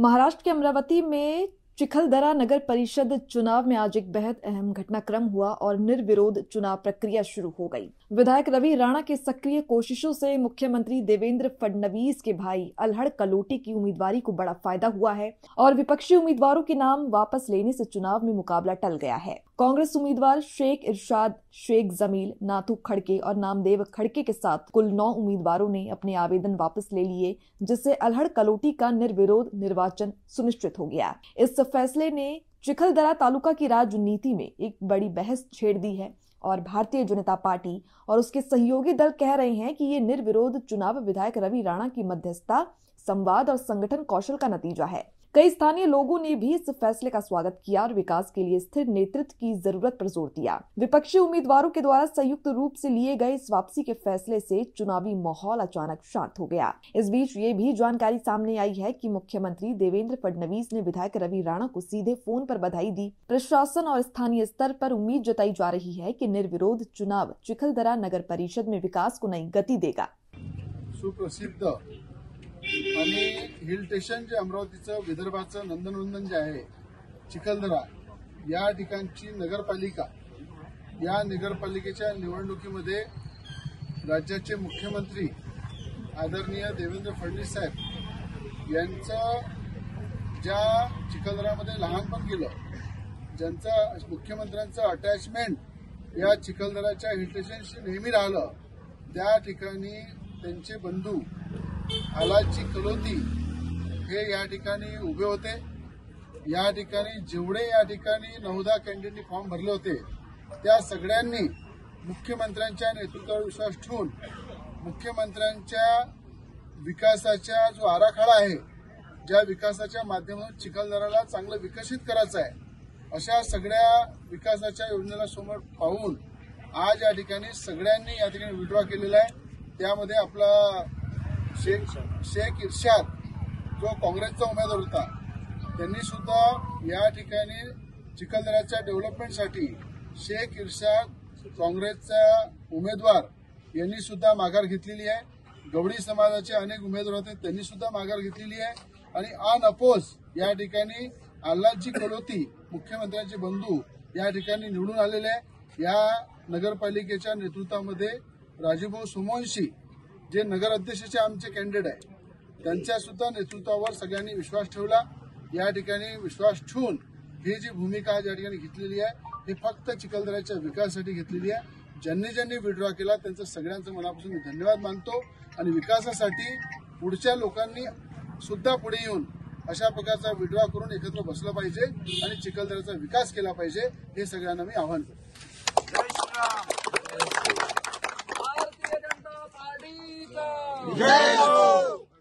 महाराष्ट्र के अमरावती में चिखलदरा नगर परिषद चुनाव में आज एक बेहद अहम घटनाक्रम हुआ और निर्विरोध चुनाव प्रक्रिया शुरू हो गई। विधायक रवि राणा की सक्रिय कोशिशों से मुख्यमंत्री देवेंद्र फडणवीस के भाई अल्हड़ कलोटी की उम्मीदवारी को बड़ा फायदा हुआ है और विपक्षी उम्मीदवारों के नाम वापस लेने से चुनाव में मुकाबला टल गया है। कांग्रेस उम्मीदवार शेख इरशाद, शेख जमील, नाथू खड़के और नामदेव खड़के के साथ कुल 9 उम्मीदवारों ने अपने आवेदन वापस ले लिए, जिससे अल्हड़ कलोटी का निर्विरोध निर्वाचन सुनिश्चित हो गया। इस फैसले ने चिखलदरा तालुका की राजनीति में एक बड़ी बहस छेड़ दी है और भारतीय जनता पार्टी और उसके सहयोगी दल कह रहे हैं कि ये निर्विरोध चुनाव विधायक रवि राणा की मध्यस्थता, संवाद और संगठन कौशल का नतीजा है। कई स्थानीय लोगों ने भी इस फैसले का स्वागत किया और विकास के लिए स्थिर नेतृत्व की जरूरत पर जोर दिया। विपक्षी उम्मीदवारों के द्वारा संयुक्त रूप से लिए गए इस वापसी के फैसले से चुनावी माहौल अचानक शांत हो गया। इस बीच ये भी जानकारी सामने आई है कि मुख्यमंत्री देवेंद्र फडणवीस ने विधायक रवि राणा को सीधे फोन पर बधाई दी। प्रशासन और स्थानीय स्तर पर उम्मीद जताई जा रही है कि निर्विरोध चुनाव चिखलदरा नगर परिषद में विकास को नई गति देगा। सुप्रसिद्ध आणि हिल स्टेशन जे अमरावतीचं विदर्भाचं नंदनवंदन जे आहे चिखलदरा या ठिकाणची नगरपालिका, या नगरपालिकेच्या निवडणुकीमध्ये राज्याचे मुख्यमंत्री आदरणीय देवेंद्र फडणवीस साहेब यांचं ज्या चिखलदरामध्ये लहानपण गेलं, ज्यांचं मुख्यमंत्र्यांचं अटॅचमेंट या चिखलदराच्या हिल स्टेशनशी नेहमी राहिलं, त्या ठिकाणी त्यांचे बंधू आलाजी कलोती हे या ठिकाणी उभे होते। या ठिकाणी जेवढे या ठिकाणी 9 कॅन्डिडेटनी फॉर्म भरले होते त्या सगळ्यांनी मुख्यमंत्र्यांच्या नेतृत्वावर विश्वास ठेवून मुख्यमंत्र्यांच्या विकासाचा जो आराखडा आहे, ज्या विकासाच्या माध्यमातून चिखलदराला चांगलं विकसित करायचं आहे, अशा सगळ्या विकासाच्या योजनेला समोर पाहून आज या ठिकाणी सगळ्यांनी या ठिकाणी विड्रॉ केलेला आहे। त्यामध्ये आपला शेख इरशाद जो काँग्रेसचा उमेदवार होता, त्यांनी सुद्धा या ठिकाणी चिखलदराच्या डेव्हलपमेंटसाठी शेख इरशाद काँग्रेसचा उमेदवार यांनी सुद्धा माघार घेतलेली आहे। गवळी समाजाचे अनेक उमेदवार होते, त्यांनी सुद्धा माघार घेतलेली आहे आणि अनअपोज या ठिकाणी आलाजी कलोती मुख्यमंत्र्यांचे बंधू या ठिकाणी निवडून आलेले आहे। या नगरपालिकेच्या नेतृत्वामध्ये राजूभाऊ सोमवंशी जे नगर अध्यक्षाचे आमचे कॅन्डिडेट आहे, त्यांच्या सुद्धा नेतृत्वावर सगळ्यांनी विश्वास ठेवला। या ठिकाणी विश्वास ठेवून ही जी भूमिका या ठिकाणी घेतलेली आहे, ही फक्त चिखलदऱ्याच्या विकासासाठी घेतलेली आहे। ज्यांनी विड्रॉ केला त्यांचं सगळ्यांचं मनापासून धन्यवाद मानतो आणि विकासासाठी पुढच्या लोकांनी सुद्धा पुढे येऊन अशा प्रकारचा विड्रॉ करून एकत्र बसलं पाहिजे आणि चिखलदऱ्याचा विकास केला पाहिजे, हे सगळ्यांना मी आवाहन करतो। जय हो।